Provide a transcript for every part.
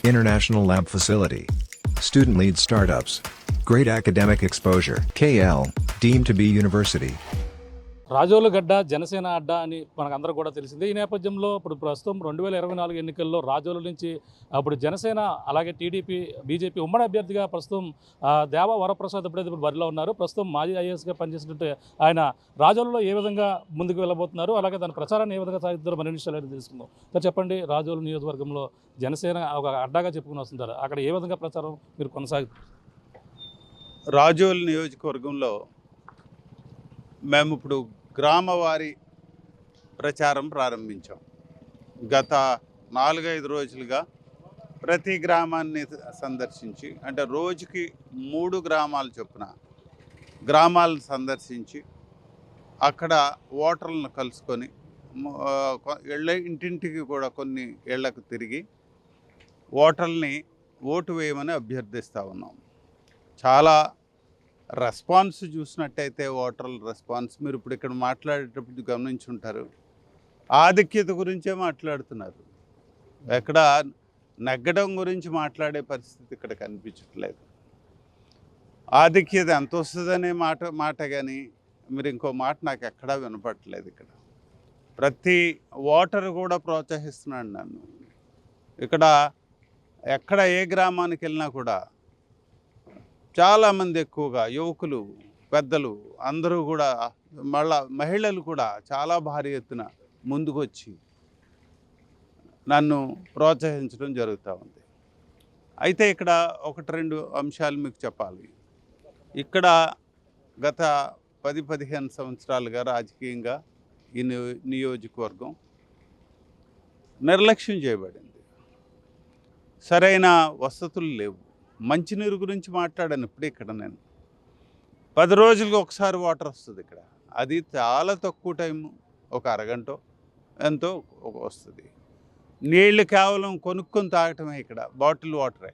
International lab facility. Student-led startups. Great academic exposure. KL, deemed to be university. Razole గడ్డ జనసేన అడ్డ అని మనకందరూ కూడా తెలిసిందే. ఈ నేపథ్యంలో ఇప్పుడు ప్రస్తుతం 2024 ఎన్నికల్లో రాజోలు నుంచి అప్పుడు జనసేన అలాగే టీడీపీ బీజేపీ ఉమ్మడి అభ్యర్థిగా ప్రస్తుతం దేవా వరప్రసాద్ ఇప్పుడు బరిలో ఉన్నారు. ప్రస్తుతం మాజీ ఐఏఎస్గా పనిచేసినట్టు ఆయన రాజోలులో ఏ విధంగా ముందుకు వెళ్ళబోతున్నారు, అలాగే దాని ప్రచారాన్ని ఏ విధంగా సాగిస్తారో మరిన్ని విషయాలు తెలుసుకుందాం. సార్ చెప్పండి, రాజోలు నియోజకవర్గంలో జనసేన ఒక అడ్డాగా చెప్పుకుని వస్తుంటారు, అక్కడ ఏ విధంగా ప్రచారం మీరు కొనసాగుతారు? రాజోలు నియోజకవర్గంలో మేము ఇప్పుడు గ్రామవారి ప్రచారం ప్రారంభించాం. గత 4-5 రోజులుగా ప్రతి గ్రామాన్ని సందర్శించి, అంటే రోజుకి 3 గ్రామాలు చొప్పున గ్రామాలను సందర్శించి అక్కడ ఓటర్లను కలుసుకొని ఇంటింటికి కూడా కొన్ని ఇళ్లకు తిరిగి ఓటర్లని ఓటు వేయమని అభ్యర్థిస్తూ ఉన్నాం. చాలా రెస్పాన్స్ చూసినట్టయితే ఓటర్ల రెస్పాన్స్ మీరు ఇప్పుడు ఇక్కడ మాట్లాడేటప్పుడు గమనించుంటారు, ఆధిక్యత గురించే మాట్లాడుతున్నారు. ఎక్కడ నెగ్గడం గురించి మాట్లాడే పరిస్థితి ఇక్కడ కనిపించట్లేదు. ఆధిక్యత ఎంత వస్తుందనే మాట కానీ మీరు ఇంకో మాట నాకు ఎక్కడా వినపడట్లేదు. ఇక్కడ ప్రతి ఓటరు కూడా ప్రోత్సహిస్తున్నాడు నన్ను. ఇక్కడ ఎక్కడ ఏ గ్రామానికి వెళ్ళినా కూడా చాలామంది, ఎక్కువగా యువకులు, పెద్దలు అందరూ కూడా, మళ్ళా మహిళలు కూడా చాలా భారీ ఎత్తున ముందుకొచ్చి నన్ను ప్రోత్సహించడం జరుగుతూ ఉంది. అయితే ఇక్కడ 1-2 అంశాలు మీకు చెప్పాలి. ఇక్కడ గత 10-15 సంవత్సరాలుగా రాజకీయంగా ఈ నియోజకవర్గం నిర్లక్ష్యం చేయబడింది. సరైన వసతులు లేవు. మంచినీరు గురించి మాట్లాడాను ఇప్పుడు. ఇక్కడ నేను 10 రోజులకు ఒకసారి వాటర్ వస్తుంది ఇక్కడ. అది చాలా తక్కువ టైము, ఒక అరగంట ఎంతో వస్తుంది. నీళ్లు కేవలం కొనుక్కొని తాగటమే ఇక్కడ, బాటిల్ వాటరే.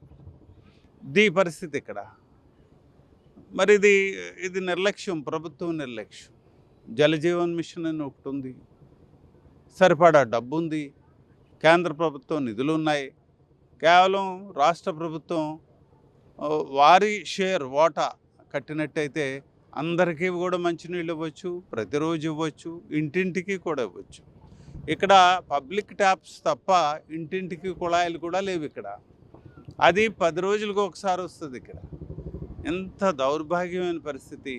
ఈ పరిస్థితి ఇక్కడ. మరి ఇది నిర్లక్ష్యం, ప్రభుత్వం నిర్లక్ష్యం. జలజీవన్ మిషన్ అని ఒకటి ఉంది, సరిపడా డబ్బు ఉంది, కేంద్ర ప్రభుత్వం నిధులు ఉన్నాయి. కేవలం రాష్ట్ర ప్రభుత్వం వారి షేర్ వాటా కట్టినట్టయితే అందరికీ కూడా మంచినీళ్ళు ఇవ్వచ్చు, ప్రతిరోజు ఇవ్వచ్చు, ఇంటింటికి కూడా ఇవ్వచ్చు. ఇక్కడ పబ్లిక్ ట్యాప్స్ తప్ప ఇంటింటికి కుళాయిలు కూడా లేవు ఇక్కడ. అది 10 రోజులకు ఒకసారి వస్తుంది ఇక్కడ. ఇంత దౌర్భాగ్యమైన పరిస్థితి,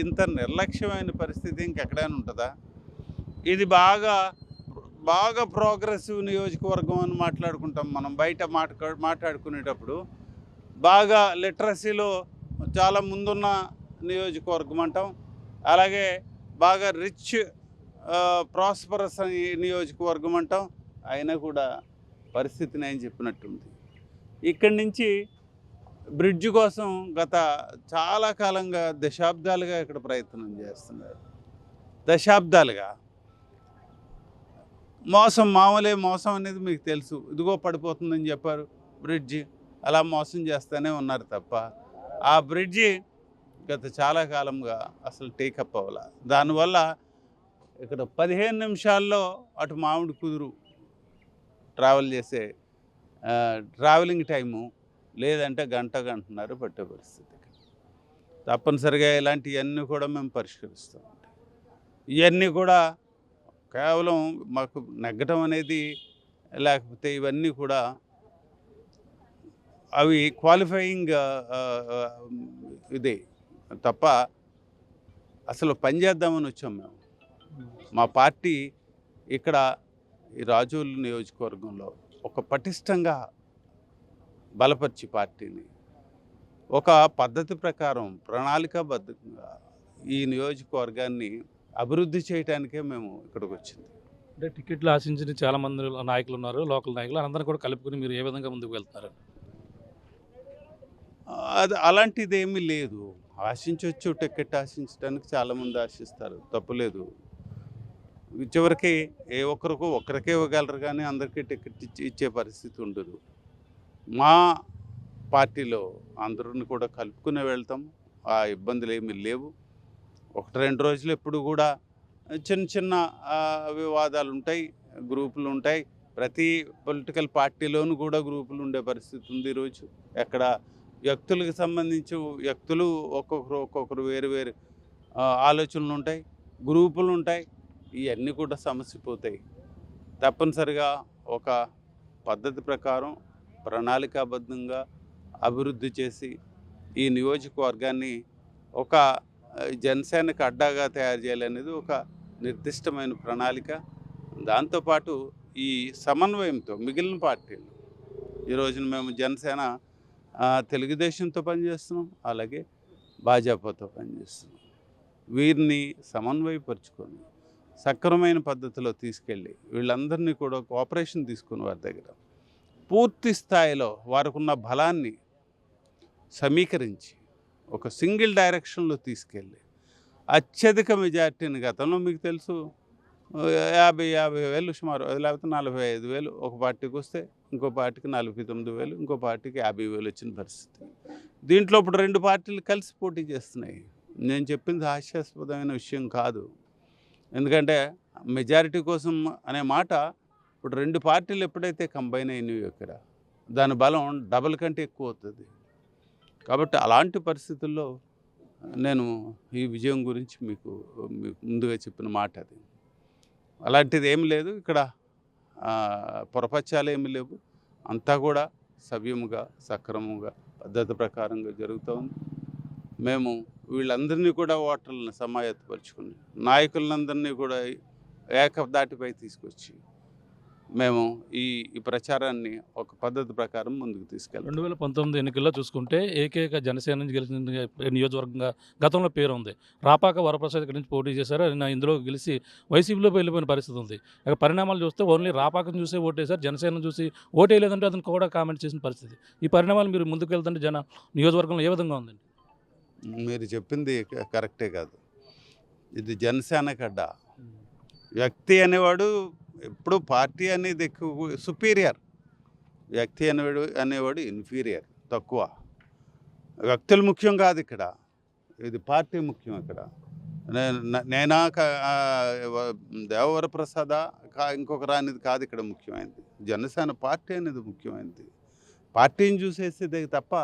ఇంత నిర్లక్ష్యమైన పరిస్థితి ఇంకెక్కడైనా ఉంటుందా? ఇది బాగా ప్రోగ్రెసివ్ నియోజకవర్గం అని మాట్లాడుకుంటాం మనం బయట మాట్లాడుకునేటప్పుడు. బాగా లిటరసీలో చాలా ముందున్న నియోజకవర్గం అంటాం. అలాగే బాగా రిచ్ ప్రాస్పరస్ నియోజకవర్గం అంటాం. అయినా కూడా పరిస్థితి నేను చెప్పినట్టుంది. ఇక్కడి నుంచి బ్రిడ్జ్ కోసం గత చాలా కాలంగా, దశాబ్దాలుగా ఇక్కడ ప్రయత్నం చేస్తున్నారు. దశాబ్దాలుగా మామూలే మోసం అనేది మీకు తెలుసు. ఇదిగో పడిపోతుందని చెప్పారు బ్రిడ్జి, అలా మోసం చేస్తూనే ఉన్నారు తప్ప ఆ బ్రిడ్జి గత చాలా కాలంగా అసలు టేకప్ అవ్వాల. దానివల్ల ఇక్కడ 15 నిమిషాల్లో అటు మామిడి కుదురు ట్రావెల్ చేసే ట్రావెలింగ్ టైము, లేదంటే గంటన్నర పట్టే పరిస్థితి. తప్పనిసరిగా ఇలాంటివన్నీ కూడా మేము పరిష్కరిస్తాం. ఇవన్నీ కూడా కేవలం మాకు నెగ్గటం అనేది, లేకపోతే ఇవన్నీ కూడా అవి క్వాలిఫైయింగ్ ఇదే తప్ప అసలు పనిచేద్దామని వచ్చాం మేము. మా పార్టీ ఇక్కడ ఈ రాజోలు నియోజకవర్గంలో ఒక పటిష్టంగా బలపరిచి పార్టీని ఒక పద్ధతి ప్రకారం ప్రణాళికాబద్ధంగా ఈ నియోజకవర్గాన్ని అభివృద్ధి చేయడానికే మేము ఇక్కడికి వచ్చింది. అంటే టికెట్లు ఆశించిన చాలామంది నాయకులు ఉన్నారు, లోకల్ నాయకులు, అందరూ కూడా కలుపుకొని మీరు ఏ విధంగా ముందుకు వెళ్తున్నారు? అలాంటిది ఏమీ లేదు. ఆశించవచ్చు, టికెట్ ఆశించడానికి చాలామంది ఆశిస్తారు, తప్పులేదు. చివరికి ఒక్కరికే ఇవ్వగలరు కానీ అందరికీ టికెట్ ఇచ్చే పరిస్థితి ఉండదు. మా పార్టీలో అందరిని కూడా కలుపుకునే వెళ్తాం. ఆ ఇబ్బందులు ఏమీ లేవు. 1-2 రోజులు ఎప్పుడు కూడా చిన్న వివాదాలు ఉంటాయి, గ్రూపులు ఉంటాయి. ప్రతి పొలిటికల్ పార్టీలోనూ కూడా గ్రూపులు ఉండే పరిస్థితి ఉంది ఈరోజు. ఎక్కడ వ్యక్తులకు సంబంధించి వ్యక్తులు ఒక్కొక్కరు వేరు వేరు ఆలోచనలు ఉంటాయి, గ్రూపులు ఉంటాయి. ఇవన్నీ కూడా సమసిపోతాయి. తప్పనిసరిగా ఒక పద్ధతి ప్రకారం ప్రణాళికాబద్ధంగా అభివృద్ధి చేసి ఈ నియోజకవర్గాన్ని ఒక జనసేనకు అడ్డాగా తయారు చేయాలనేది ఒక నిర్దిష్టమైన ప్రణాళిక. దాంతోపాటు ఈ సమన్వయంతో మిగిలిన పార్టీలు, ఈరోజున మేము జనసేన తెలుగుదేశంతో పనిచేస్తున్నాం, అలాగే భాజపాతో పనిచేస్తున్నాం. వీరిని సమన్వయపరుచుకొని సక్రమైన పద్ధతిలో తీసుకెళ్ళి వీళ్ళందరినీ కూడా కోఆపరేషన్ తీసుకుని వారి దగ్గర పూర్తి స్థాయిలో వారికి ఉన్న బలాన్ని సమీకరించి ఒక సింగిల్ డైరెక్షన్లో తీసుకెళ్ళి అత్యధిక మెజార్టీని, గతంలో మీకు తెలుసు 50,000 సుమారు, లేకపోతే 45,000 ఒక పార్టీకి వస్తే ఇంకో పార్టీకి 49,000, ఇంకో పార్టీకి 50,000 వచ్చిన పరిస్థితి. దీంట్లో ఇప్పుడు 2 పార్టీలు కలిసి పోటీ చేస్తున్నాయి. నేను చెప్పింది హాస్యాస్పదమైన విషయం కాదు. ఎందుకంటే మెజారిటీ కోసం అనే మాట ఇప్పుడు 2 పార్టీలు ఎప్పుడైతే కంబైన్ అయినవి ఇక్కడ దాని బలం డబల్ కంటే ఎక్కువ అవుతుంది. కాబట్టి అలాంటి పరిస్థితుల్లో నేను ఈ విజయం గురించి మీకు ముందుగా చెప్పిన మాట అది. అలాంటిది ఏమి లేదు ఇక్కడ, పొరపచ్చాలు ఏమి లేవు. అంతా కూడా సవ్యముగా సక్రమంగా పద్ధతి ప్రకారంగా జరుగుతోంది. మేము వీళ్ళందరినీ కూడా ఓటర్లను సమాయత్తపరుచుకుని నాయకులందరినీ కూడా ఏకదాటిపై తీసుకొచ్చి మేము ఈ ప్రచారాన్ని ఒక పద్ధతి ప్రకారం ముందుకు తీసుకెళ్ళాం. 2019 ఎన్నికల్లో చూసుకుంటే ఏకైక జనసేన నుంచి గెలిచిన నియోజకవర్గంగా గతంలో పేరు ఉంది. రాపాక వరప్రసాద్ ఇక్కడి నుంచి పోటీ చేశారు. ఆయన ఇందులో గెలిచి వైసీపీలో వెళ్ళిపోయిన పరిస్థితి ఉంది. ఇక పరిణామాలు చూస్తే ఓన్లీ రాపాకను చూసే ఓటేశారు, జనసేన చూసి ఓటేయలేదంటే అతను కూడా కామెంట్ చేసిన పరిస్థితి. ఈ పరిణామాలు మీరు ముందుకు వెళ్తుంటే నియోజకవర్గంలో ఏ విధంగా ఉందండి? మీరు చెప్పింది కరెక్టే కాదు. ఇది జనసేన కడ్డ. వ్యక్తి అనేవాడు ఎప్పుడు, పార్టీ అనేది ఎక్కువ సుపీరియర్, వ్యక్తి అనేవాడు ఇన్ఫీరియర్, తక్కువ. వ్యక్తులు ముఖ్యం కాదు ఇక్కడ, ఇది పార్టీ ముఖ్యం. ఇక్కడ నేనా దేవవరప్రసాద ఇంకొక అనేది కాదు ఇక్కడ ముఖ్యమైనది. జనసేన పార్టీ అనేది ముఖ్యమైనది. పార్టీని చూసేసేదే తప్ప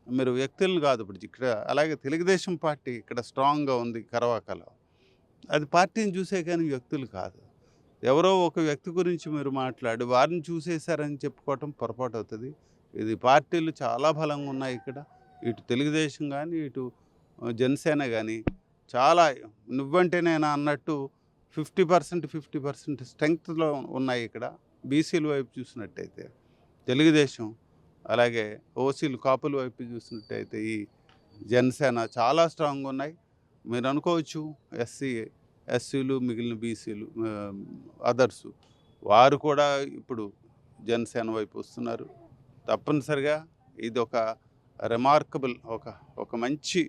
మీరు వ్యక్తులను కాదు. ఇప్పుడు ఇక్కడ అలాగే తెలుగుదేశం పార్టీ ఇక్కడ స్ట్రాంగ్గా ఉంది కరవాకలో, అది పార్టీని చూసే కానీ వ్యక్తులు కాదు. ఎవరో ఒక వ్యక్తి గురించి మీరు మాట్లాడి వారిని చూసేశారని చెప్పుకోవటం పొరపాటు అవుతుంది. ఇది పార్టీలు చాలా బలంగా ఉన్నాయి ఇక్కడ. ఇటు తెలుగుదేశం కానీ ఇటు జనసేన కానీ చాలా నువ్వంటే నేను అన్నట్టు 50% స్ట్రెంగ్త్లో ఉన్నాయి ఇక్కడ. బీసీల వైపు చూసినట్టయితే తెలుగుదేశం, అలాగే ఓసీలు కాపుల వైపు చూసినట్టయితే ఈ జనసేన చాలా స్ట్రాంగ్గా ఉన్నాయి. మీరు అనుకోవచ్చు ఎస్సీలు మిగిలిన బీసీలు అదర్స్ వారు కూడా ఇప్పుడు జనసేన వైపు వస్తున్నారు. తప్పనిసరిగా ఇది ఒక రిమార్కబుల్, ఒక మంచి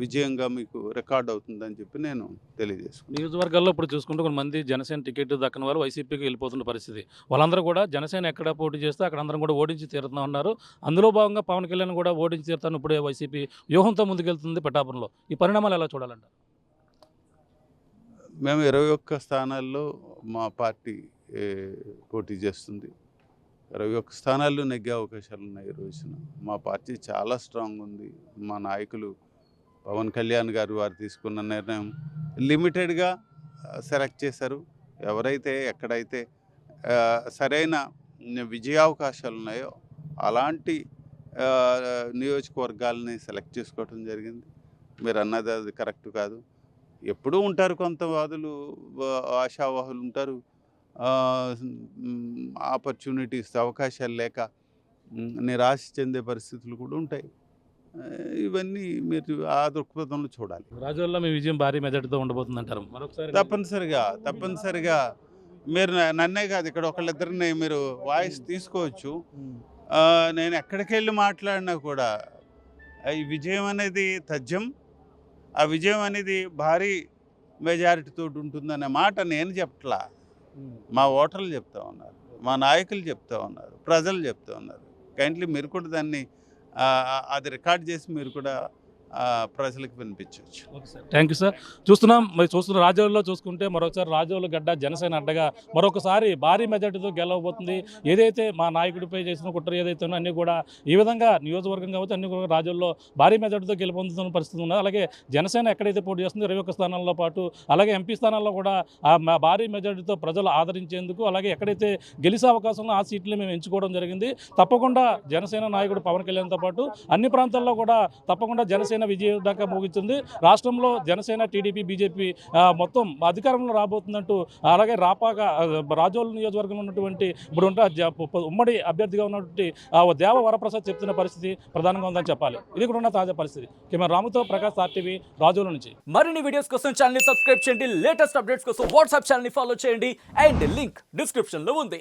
విజయంగా మీకు రికార్డ్ అవుతుందని చెప్పి నేను తెలియజేసుకున్నాను. నియోజకవర్గాల్లో ఇప్పుడు చూసుకుంటే కొంతమంది జనసేన టికెట్ దక్కని వాళ్ళు వైసీపీకి వెళ్ళిపోతున్న పరిస్థితి. వాళ్ళందరూ కూడా జనసేన ఎక్కడ పోటీ చేస్తే అక్కడ అందరం కూడా ఓడించి తీరుతా ఉన్నారు. అందులో భాగంగా పవన్ కళ్యాణ్ కూడా ఓడించి తీరుతాను ఇప్పుడే వైసీపీ వ్యూహంతో ముందుకెళ్తుంది పిఠాపురంలో. ఈ పరిణామాలు ఎలా చూడాలంట? మేము 21 స్థానాల్లో మా పార్టీ పోటీ చేస్తుంది. 21 స్థానాల్లో నెగ్గే అవకాశాలు ఉన్నాయి ఈ రోజున. మా పార్టీ చాలా స్ట్రాంగ్ ఉంది. మా నాయకులు పవన్ కళ్యాణ్ గారు వారు తీసుకున్న నిర్ణయం లిమిటెడ్గా సెలెక్ట్ చేశారు. ఎవరైతే ఎక్కడైతే సరైన విజయావకాశాలు ఉన్నాయో అలాంటి నియోజకవర్గాలని సెలెక్ట్ చేసుకోవడం జరిగింది. మీరు అన్నది అది కరెక్ట్ కాదు. ఎప్పుడూ ఉంటారు కొంతవాదులు, ఆశావాహులు ఉంటారు. ఆపర్చునిటీస్, అవకాశాలు లేక నిరాశ చెందే పరిస్థితులు కూడా ఉంటాయి. ఇవన్నీ మీరు ఆ దృక్పథంలో చూడాలి. రాజోల్లో మీ విజయం భారీ మెజార్టీతో ఉండబోతుంది అంటారు మరొకసారి? తప్పనిసరిగా మీరు నన్నే కాదు, ఇక్కడ ఒకళ్ళిద్దరిని మీరు వాయిస్ తీసుకోవచ్చు. నేను ఎక్కడికి వెళ్ళి మాట్లాడినా కూడా ఈ విజయం అనేది తథ్యం, ఆ విజయం అనేది భారీ మెజారిటీతో ఉంటుందనే మాట నేను చెప్పట్లా. మా ఓటర్లు చెప్తా ఉన్నారు, మా నాయకులు చెప్తా ఉన్నారు, ప్రజలు చెప్తా ఉన్నారు. కైండ్లీ మీరు కూడా దాన్ని అది రికార్డ్ చేసి మీరు కూడా ప్రజలకు వినిపించవచ్చు. Okay sir, thank you sir. చూస్తున్న రాజోల్లో చూసుకుంటే మరొకసారి రాజోలు గడ్డ జనసేన అడ్డగా మరొకసారి భారీ మెజార్టీతో గెలవబోతుంది. ఏదైతే మా నాయకుడిపై చేసిన కుట్ర ఏదైతే ఉందో అన్నీ కూడా ఈ విధంగా నియోజకవర్గం కావచ్చు అన్ని కూడా రాజోల్లో భారీ మెజార్టీతో గెలుపొందుతున్న పరిస్థితి ఉన్నది. అలాగే జనసేన ఎక్కడైతే పోటీ చేస్తుందో 21 స్థానాల్లో పాటు అలాగే ఎంపీ స్థానాల్లో కూడా భారీ మెజార్టీతో ప్రజలు ఆదరించేందుకు అలాగే ఎక్కడైతే గెలిచే అవకాశం ఉందో ఆ సీట్లు మేము ఎంచుకోవడం జరిగింది. తప్పకుండా జనసేన నాయకుడు పవన్ కళ్యాణ్తో పాటు అన్ని ప్రాంతాల్లో కూడా తప్పకుండా జనసేన విజయం దాకా ముగించింది. రాష్ట్రంలో జనసేన టీడీపీ బీజేపీ మొత్తం అధికారంలో రాబోతుందంటూ అలాగే రాజోలు నియోజకవర్గంలో ఉన్నటువంటి ఇప్పుడు ఉమ్మడి అభ్యర్థిగా ఉన్నటువంటి దేవ వరప్రసాద్ చెప్తున్న పరిస్థితి ప్రధానంగా ఉందని చెప్పాలి. ఇది కూడా ఉన్న తాజా పరిస్థితి. కెమెరా రాముతో ప్రకాష్, ఆర్టీవీ, రాజోలు నుంచి. మరిన్ని వీడియోస్ కోసం ఛానల్ ని సబ్స్క్రైబ్ చేయండి, లేటెస్ట్ అప్డేట్స్ కోసం వాట్సాప్ ఛానల్ ని ఫాలో చేయండి అండ్ లింక్ డిస్క్రిప్షన్ లో ఉంది.